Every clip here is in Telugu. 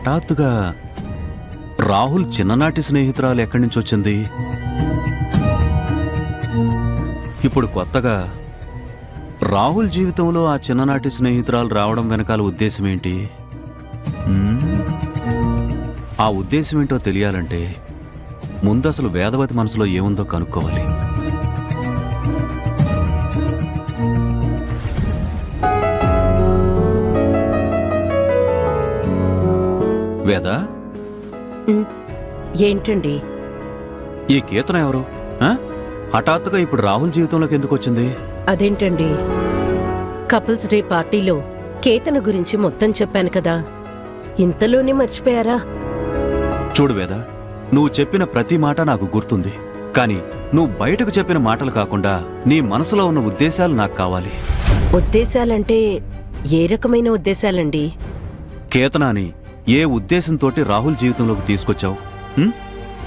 హఠాత్తుగా రాహుల్ చిన్ననాటి స్నేహితురాలు ఎక్కడి నుంచి వచ్చింది? ఇప్పుడు కొత్తగా రాహుల్ జీవితంలో ఆ చిన్ననాటి స్నేహితురాలు రావడం వెనకాల ఉద్దేశం ఏంటి? ఆ ఉద్దేశం ఏంటో తెలియాలంటే ముందు అసలు వేదవతి మనసులో ఏముందో కనుక్కోవాలి. వేద, ఏంటండి? ఈ కీర్తన ఎవరు? హఠాత్తుగా ఇప్పుడు రాహుల్ జీవితంలోకి ఎందుకు వచ్చింది? అదేంటండి, కపుల్స్ డే పార్టీలో కేతన గురించి మొత్తం చెప్పాను కదా, ఇంతలోనే మర్చిపోయారా? చూడు వేద, నువ్వు చెప్పిన ప్రతి మాట నాకు గుర్తుంది. కానీ నువ్వు బయటకు చెప్పిన మాటలు కాకుండా నీ మనసులో ఉన్న ఉద్దేశాలు నాకు కావాలి. ఉద్దేశాలంటే ఏ రకమైన ఉద్దేశాలండి? కేతనాని ఏ ఉద్దేశంతోటి రాహుల్ జీవితంలోకి తీసుకొచ్చావు?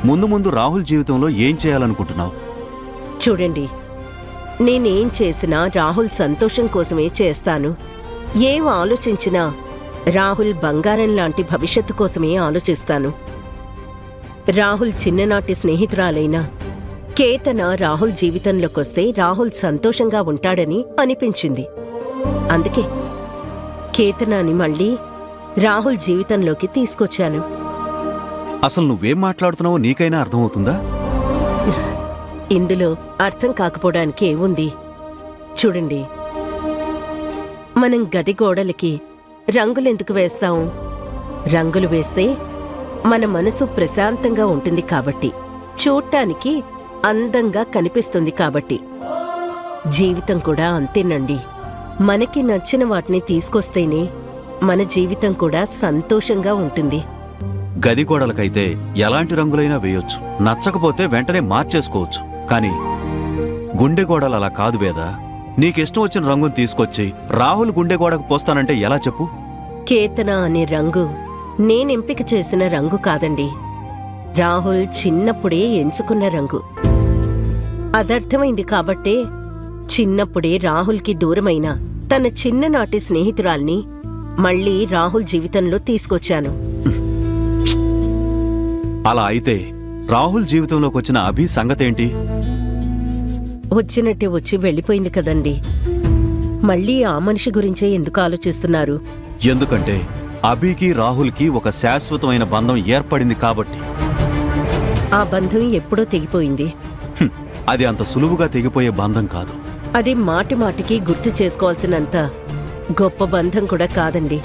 ముందు ముందు రాహుల్ జీవితంలో ఏం చేయాలనుకుంటున్నావు? చూడండి, నేనేం చేసినా రాహుల్ సంతోషం కోసమే చేస్తాను. ఏం ఆలోచించినా రాహుల్ బంగారం లాంటి భవిష్యత్తు కోసమే ఆలోచిస్తాను. రాహుల్ చిన్ననాటి స్నేహితురాలైన కేతన రాహుల్ జీవితంలోకొస్తే రాహుల్ సంతోషంగా ఉంటాడని అనిపించింది. అందుకే కేతనాని మళ్ళీ రాహుల్ జీవితంలోకి తీసుకొచ్చాను. అసలు నువ్వేం మాట్లాడుతున్నావో నీకైనా అర్థమవుతుందా? ఇందులో అర్థం కాకపోవడానికి ఏముంది? చూడండి, మనం గది గోడలకి రంగులెందుకు వేస్తాం? రంగులు వేస్తే మన మనసు ప్రశాంతంగా ఉంటుంది కాబట్టి, చూడ్డానికి అందంగా కనిపిస్తుంది కాబట్టి. జీవితం కూడా అంతేనండి. మనకి నచ్చిన వాటిని తీసుకొస్తేనే మన జీవితం కూడా సంతోషంగా ఉంటుంది. గది గోడలకైతే ఎలాంటి రంగులైనా వేయొచ్చు, నచ్చకపోతే వెంటనే మార్చేసుకోవచ్చు. కానీ గుండె గోడలు అలా కాదు వేద. నీకిష్టం వచ్చిన రంగును తీసుకొచ్చి రాహుల్ గుండె గోడకు పోస్తానంటే ఎలా చెప్పు? కేతన అనే రంగు నేనెంపిక చేసిన రంగు కాదండి, రాహుల్ చిన్నప్పుడే ఎంచుకున్న రంగు. అదర్థమైంది కాబట్టే చిన్నప్పుడే రాహుల్కి దూరమైన తన చిన్ననాటి స్నేహితురాల్ని మళ్లీ రాహుల్ జీవితంలో తీసుకొచ్చాను. అలా అయితే రాహుల్ జీవితంలోకి వచ్చిన అభి సంగతేంటి? వచ్చినట్టే వచ్చి వెళ్ళిపోయింది కదండి. మళ్ళీ ఆ మనిషి గురించే ఎందుకు ఆలోచిస్తున్నారు? ఎందుకంటే అభికి రాహుల్కి ఒక శాశ్వతమైన బంధం ఏర్పడింది కాబట్టి. ఆ బంధం ఎప్పుడో తెగిపోయింది. అది అంత సులువుగా తెగిపోయే బంధం కాదు. అది మాటి మాటికి గుర్తు చేసుకోవాల్సినంత గొప్ప బంధం కూడా కాదండి.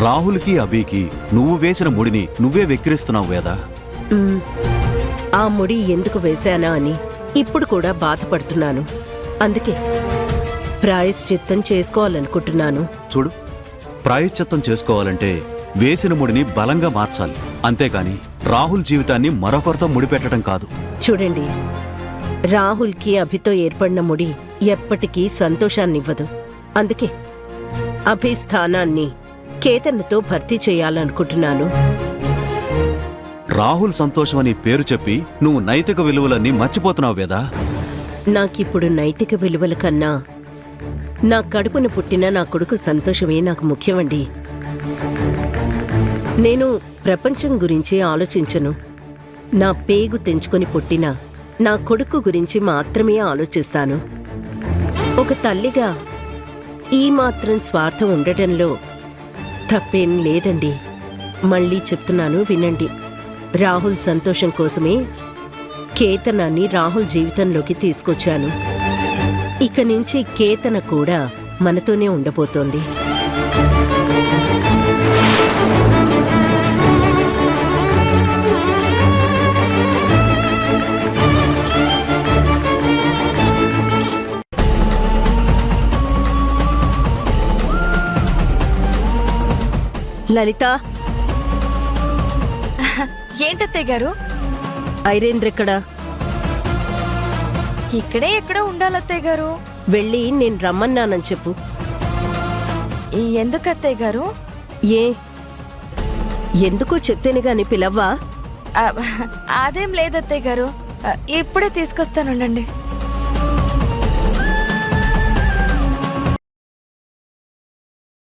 రాహుల్కి అభికి నువ్వు వేసిన ముడిని నువ్వే వెక్కిరిస్తున్నావు వేదా. ఆ ముడి ఎందుకు వేశానా అని ఇప్పుడు కూడా బాధపడుతున్నాను. అందుకే ప్రాయశ్చిత్తం చేసుకోవాలనుకుంటున్నాను. చూడు, ప్రాయశ్చిత్తం చేసుకోవాలంటే వేసిన ముడిని బలంగా మార్చాలి, అంతేగాని రాహుల్ జీవితాన్ని మరొకరితో ముడిపెట్టడం కాదు. చూడండి, రాహుల్కి అభితో ఏర్పడిన ముడి ఎప్పటికీ సంతోషాన్నివ్వదు. అందుకే అభి స్థానాన్ని కేతన్తో భర్తీ చేయాలనుకుంటున్నాను. రాహుల్ సంతోషం అని పేరు చెప్పి నువ్వు నైతిక విలువలన్నీ మర్చిపోతున్నావు వేదా. నాకిప్పుడు నైతిక విలువల కన్నా నా కడుపున పుట్టిన నా కొడుకు సంతోషమే నాకు ముఖ్యమండి. నేను ప్రపంచం గురించి ఆలోచించను. నా పేగు తెంచుకొని పుట్టిన నా కొడుకు గురించి మాత్రమే ఆలోచిస్తాను. ఒక తల్లిగా ఈ మాత్రం స్వార్థం ఉండటంలో తప్పేం లేదండి. మళ్ళీ చెప్తున్నాను, వినండి. రాహుల్ సంతోషం కోసమే కేతనాన్ని రాహుల్ జీవితంలోకి తీసుకొచ్చాను. ఇక నుంచి కేతన కూడా మనతోనే ఉండబోతోంది. లలిత, ఏంటత్తయ్య గారు? ఐరేంద్రెక్కడా? ఇక్కడే ఎక్కడో ఉండాలత్తయ్య గారు. వెళ్ళి నేను రమ్మన్నానని చెప్పు. ఎందుకు అత్తయ్య గారు? ఎందుకో చెప్తేనే గాని పిలవ్వా? అదేం లేదత్తయ్య గారు, ఇప్పుడే తీసుకొస్తానుండండి.